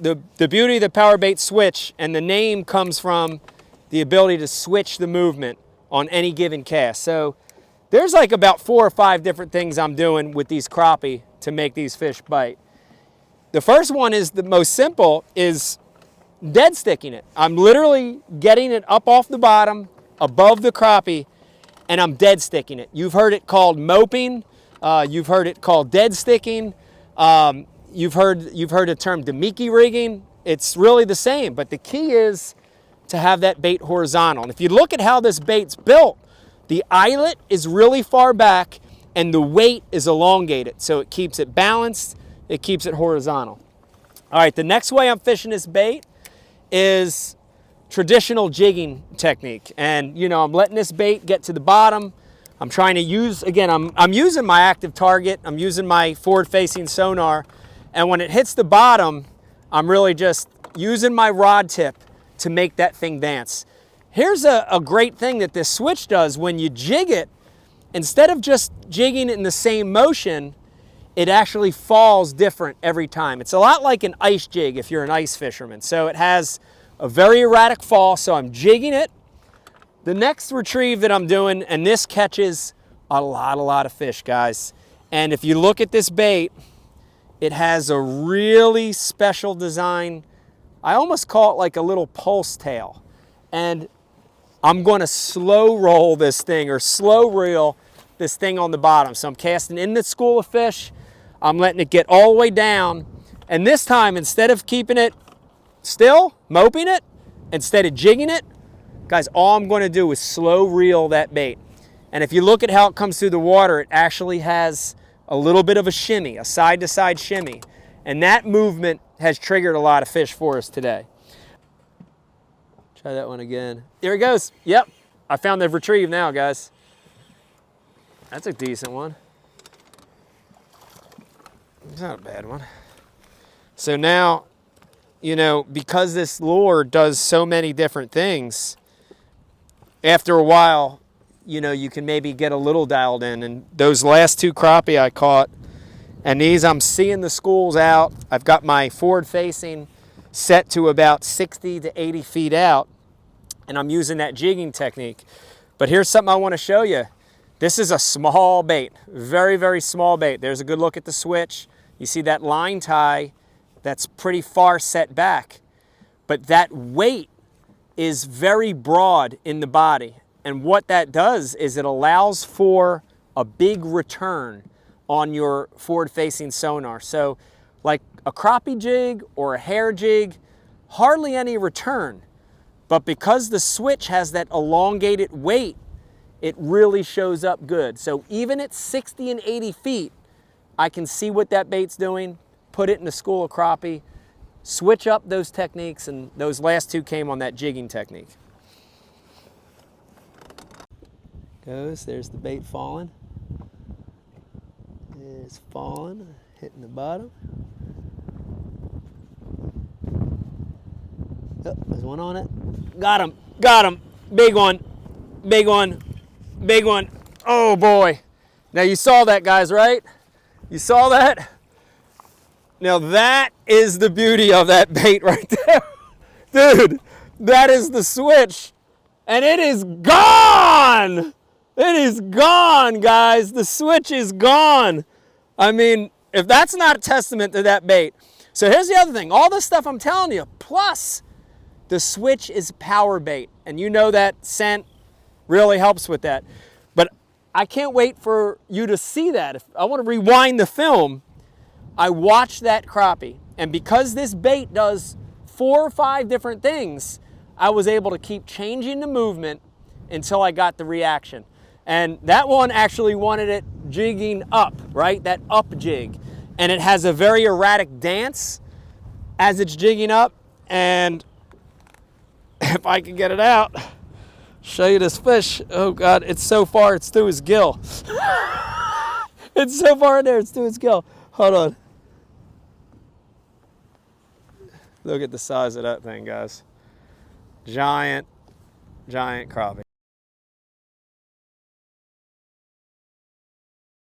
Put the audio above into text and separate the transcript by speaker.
Speaker 1: the beauty of the power bait switch, and the name comes from the ability to switch the movement on any given cast. So there's like about 4 or 5 different things I'm doing with these crappie to make these fish bite. The first one is the most simple, is dead sticking it. I'm literally getting it up off the bottom, above the crappie, and I'm dead sticking it. You've heard it called moping. You've heard it called dead sticking. You've heard the term Demiki rigging. It's really the same, but the key is to have that bait horizontal. And if you look at how this bait's built, the eyelet is really far back and the weight is elongated. So it keeps it balanced, it keeps it horizontal. All right, the next way I'm fishing this bait is traditional jigging technique. And you know, I'm letting this bait get to the bottom. I'm trying to use, again, I'm using my active target. I'm using my forward-facing sonar. And when it hits the bottom, I'm really just using my rod tip to make that thing dance. Here's a great thing that this switch does. When you jig it, instead of just jigging it in the same motion, it actually falls different every time. It's a lot like an ice jig if you're an ice fisherman. So it has a very erratic fall, so I'm jigging it. The next retrieve that I'm doing, and this catches a lot of fish, guys. And if you look at this bait, it has a really special design. I almost call it like a little pulse tail. And I'm going to slow roll this thing, or slow reel this thing on the bottom. So I'm casting in the school of fish. I'm letting it get all the way down. And this time, instead of keeping it still, moping it, instead of jigging it, guys, all I'm going to do is slow reel that bait. And if you look at how it comes through the water, it actually has a little bit of a shimmy, a side-to-side shimmy. And that movement has triggered a lot of fish for us today. Try that one again. There he goes. Yep, I found the retrieve now, guys. That's a decent one. It's not a bad one. So now, you know, because this lure does so many different things, after a while, you know, you can maybe get a little dialed in. And those last 2 crappie I caught, and these, I'm seeing the schools out. I've got my forward facing set to about 60 to 80 feet out, and I'm using that jigging technique. But here's something I want to show you. This is a small bait, very small bait. There's a good look at the switch. You see that line tie that's pretty far set back, but that weight is very broad in the body. And what that does is it allows for a big return on your forward-facing sonar. So like a crappie jig or a hair jig, hardly any return. But because the switch has that elongated weight, it really shows up good. So even at 60 and 80 feet, I can see what that bait's doing, put it in a school of crappie, switch up those techniques, and those last 2 came on that jigging technique. Goes, there's the bait falling. It's falling, hitting the bottom. Oh, there's one on it. Got him, big one, big one, big one. Oh boy. Now you saw that, guys, right? You saw that? Now that is the beauty of that bait right there. Dude, that is the switch. And it is gone. It is gone, guys. The switch is gone. I mean, if that's not a testament to that bait. So here's the other thing. All this stuff I'm telling you, plus the switch is power bait. And you know that scent really helps with that. But I can't wait for you to see that. If I want to rewind the film, I watched that crappie. And because this bait does 4 or 5 different things, I was able to keep changing the movement until I got the reaction. And that one actually wanted it jigging up, right? That up jig. And it has a very erratic dance as it's jigging up. And if I can get it out, show you this fish. Oh God, it's so far, it's through his gill. It's so far in there, it's through his gill. Hold on. Look at the size of that thing, guys. Giant crappie.